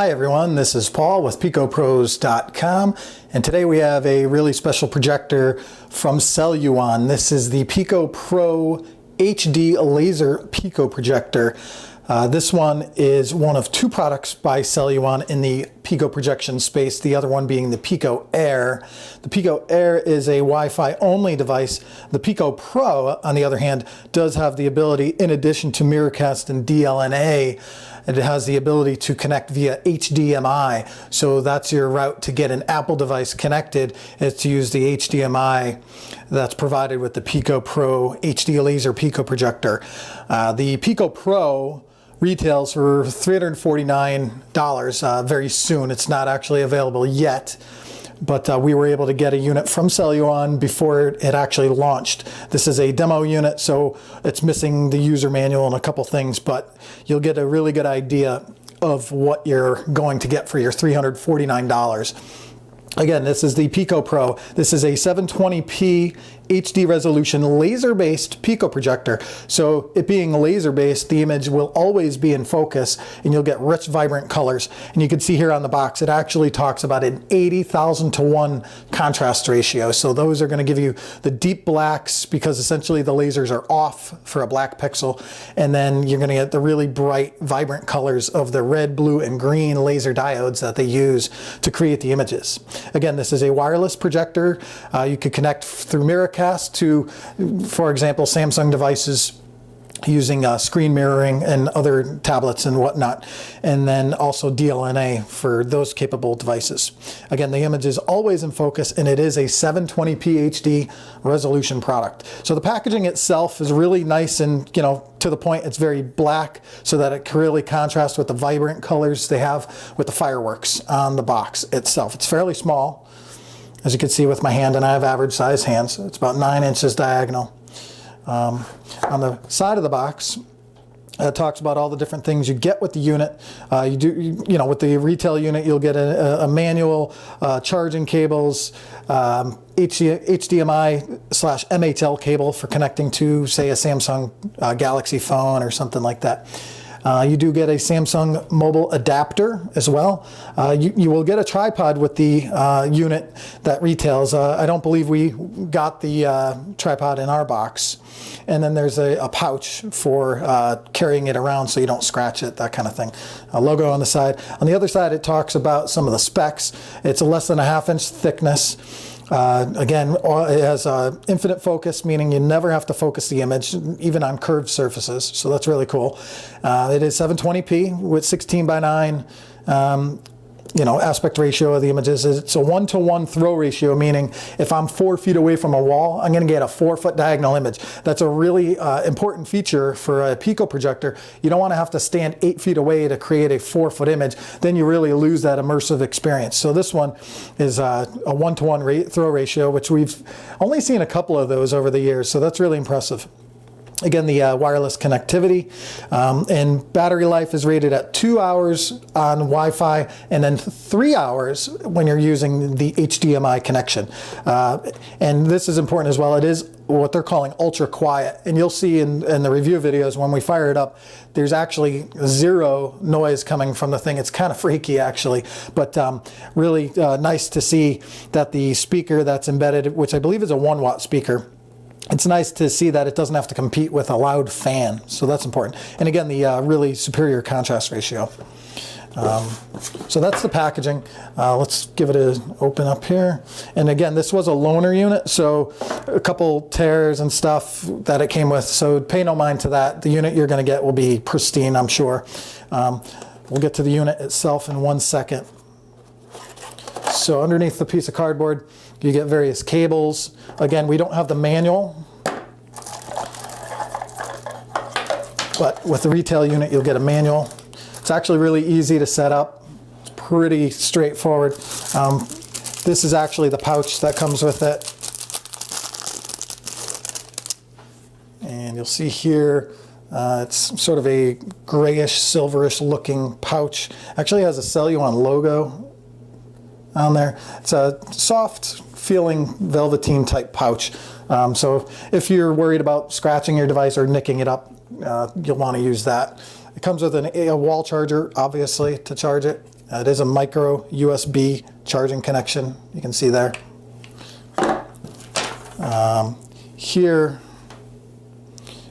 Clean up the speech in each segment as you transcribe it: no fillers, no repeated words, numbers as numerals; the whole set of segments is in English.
Hi everyone, this is Paul with Picopros.com, and today we have a really special projector from Celluon. This is the Pico Pro HD laser Pico projector. This one is one of two products by Celluon in the Pico projection space, the other one being the Pico Air. The Pico Air is a Wi-Fi only device. The Pico Pro, on the other hand, does have the ability, in addition to Miracast and DLNA, it has the ability to connect via HDMI. So that's your route to get an Apple device connected, is to use the HDMI that's provided with the Pico Pro HD laser Pico projector. The Pico Pro retails for $349 very soon. It's not actually available yet, but we were able to get a unit from Celluon before it actually launched. This is a demo unit, so it's missing the user manual and a couple things, but you'll get a really good idea of what you're going to get for your $349. Again, this is the Pico Pro. This is a 720p HD resolution laser-based Pico projector. So it being laser-based, the image will always be in focus and you'll get rich, vibrant colors. And you can see here on the box, it actually talks about an 80,000 to 1 contrast ratio. So those are going to give you the deep blacks because essentially the lasers are off for a black pixel. And then you're going to get the really bright, vibrant colors of the red, blue, and green laser diodes that they use to create the images. Again, this is a wireless projector. You could connect through Miracast to, for example, Samsung devices using screen mirroring and other tablets and whatnot, and then also DLNA for those capable devices. Again, the image is always in focus, and it is a 720p HD resolution product. So the packaging itself is really nice and, you know, to the point. It's very black so that it can really contrast with the vibrant colors they have with the fireworks on the box itself. It's fairly small, as you can see with my hand, and I have average size hands. It's about 9 inches diagonal. On the side of the box, it talks about all the different things you get with the unit. You know, with the retail unit, you'll get a manual, charging cables, HDMI/MHL cable for connecting to, say, a Samsung Galaxy phone or something like that. You do get a Samsung mobile adapter as well. You will get a tripod with the unit that retails. I don't believe we got the tripod in our box. And then there's a pouch for carrying it around so you don't scratch it, that kind of thing. A logo on the side. On the other side, it talks about some of the specs. It's a less than a ½ inch thickness. Again, it has infinite focus, meaning you never have to focus the image, even on curved surfaces. So that's really cool. It is 720p with 16:9. You know, aspect ratio of the images. It's a 1-to-1 throw ratio, meaning if I'm 4 feet away from a wall, I'm going to get a 4-foot diagonal image. That's a really important feature for a Pico projector. You don't want to have to stand 8 feet away to create a 4-foot image. Then you really lose that immersive experience. So this one is a 1-to-1 throw ratio, which we've only seen a couple of those over the years. So that's really impressive. Again, the wireless connectivity and battery life is rated at 2 hours on Wi-Fi and then 3 hours when you're using the HDMI connection. And this is important as well. It is what they're calling ultra quiet. And you'll see in the review videos when we fire it up, there's actually zero noise coming from the thing. It's kind of freaky actually, but really nice to see that the speaker that's embedded, which I believe is a 1-watt speaker, it's nice to see that it doesn't have to compete with a loud fan, so that's important. And again, the really superior contrast ratio. So that's the packaging. Let's give it an open up here. And again, this was a loaner unit, so a couple tears and stuff that it came with, so pay no mind to that. The unit you're going to get will be pristine, I'm sure. We'll get to the unit itself in 1 second. So underneath the piece of cardboard, you get various cables. Again, we don't have the manual, but with the retail unit, you'll get a manual. It's actually really easy to set up. It's pretty straightforward. This is actually the pouch that comes with it. And you'll see here, it's sort of a grayish, silverish looking pouch. Actually has a Celluon logo on there. It's a soft feeling velveteen type pouch. So if you're worried about scratching your device or nicking it up, you'll want to use that. It comes with a wall charger, obviously, to charge it. It is a micro USB charging connection, you can see there. Here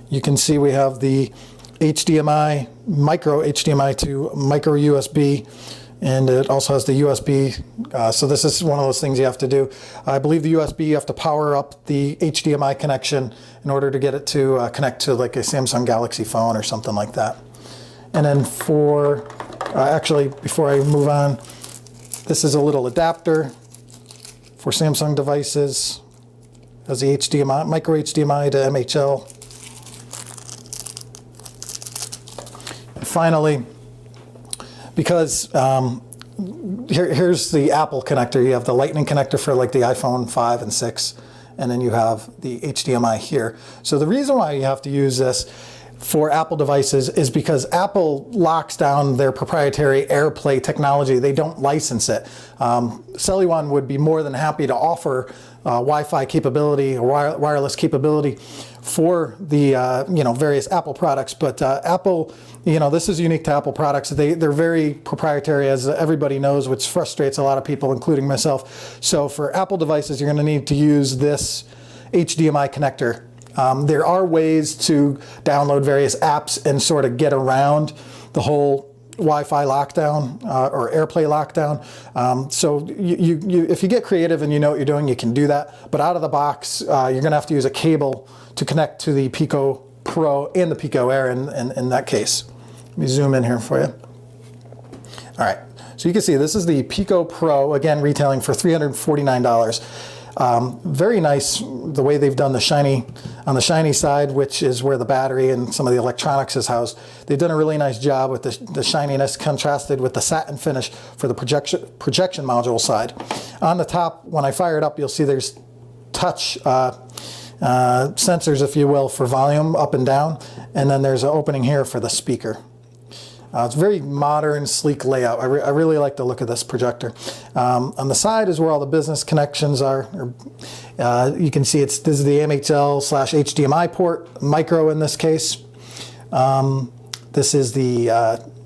you can see we have the HDMI, micro HDMI to micro USB, and it also has the USB. So this is one of those things you have to do. I believe the USB, you have to power up the HDMI connection in order to get it to connect to like a Samsung Galaxy phone or something like that. And then for, actually before I move on, this is a little adapter for Samsung devices. Has the HDMI, micro HDMI to MHL. And finally, because here's the Apple connector. You have the Lightning connector for like the iPhone 5 and 6, and then you have the HDMI here. So the reason why you have to use this for Apple devices is because Apple locks down their proprietary AirPlay technology. They don't license it. Celluon would be more than happy to offer Wi-Fi capability or wireless capability for the various Apple products, but Apple, this is unique to Apple products. They're very proprietary, as everybody knows, which frustrates a lot of people, including myself. So for Apple devices, you're going to need to use this HDMI connector. There are ways to download various apps and sort of get around the whole Wi-Fi lockdown or AirPlay lockdown. So if you get creative and you know what you're doing, you can do that. But out of the box, you're going to have to use a cable to connect to the Pico Pro and the Pico Air in that case. Let me zoom in here for you. All right, so you can see this is the Pico Pro, again retailing for $349. Very nice the way they've done the shiny, on the shiny side, which is where the battery and some of the electronics is housed. They've done a really nice job with the shininess contrasted with the satin finish for the projection module side. On the top, when I fire it up, you'll see there's touch sensors, if you will, for volume up and down, and then there's an opening here for the speaker. It's very modern, sleek layout. I really like the look of this projector. On the side is where all the business connections are. You can see this is the MHL/HDMI port, micro in this case. This is the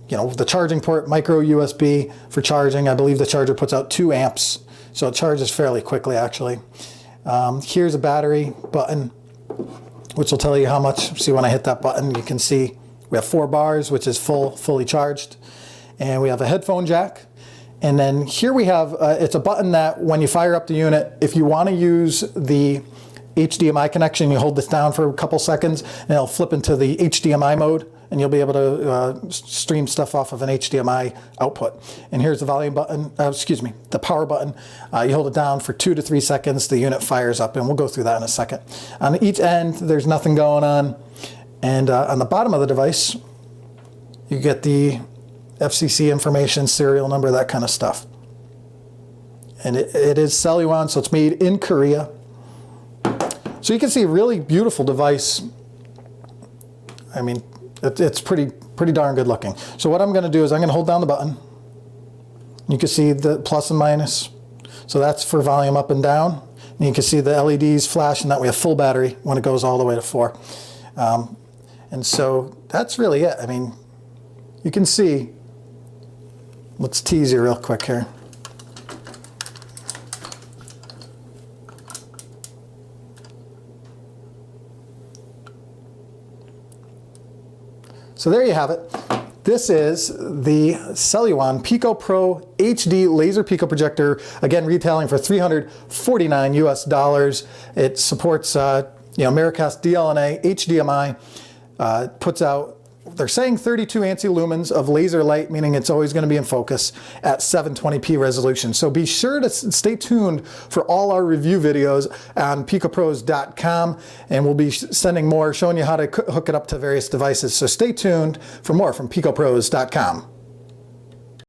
the charging port, micro USB for charging. I believe the charger puts out 2 amps, so it charges fairly quickly actually. Here's a battery button, which will tell you how much. See, when I hit that button, you can see we have 4 bars, which is fully charged. And we have a headphone jack. And then here we have, it's a button that when you fire up the unit, if you want to use the HDMI connection, you hold this down for a couple seconds and it'll flip into the HDMI mode and you'll be able to stream stuff off of an HDMI output. And here's the volume button, the power button. You hold it down for 2 to 3 seconds, the unit fires up, and we'll go through that in a second. On each end, there's nothing going on. And on the bottom of the device, you get the FCC information, serial number, that kind of stuff. And it is Celluon, so it's made in Korea. So you can see a really beautiful device. I mean, it's pretty darn good looking. So what I'm going to do is I'm going to hold down the button. You can see the plus and minus. So that's for volume up and down. And you can see the LEDs flash, and that we have full battery when it goes all the way to 4. And so that's really it. I mean, you can see, let's tease you real quick here. So there you have it. This is the Celluon PicoPro HD laser Pico projector, again retailing for $349 US. It supports Miracast DLNA, HDMI, puts out, they're saying 32 ANSI lumens of laser light, meaning it's always going to be in focus at 720p resolution. So be sure to stay tuned for all our review videos on picopros.com, and we'll be sending more, showing you how to hook it up to various devices. So stay tuned for more from picopros.com.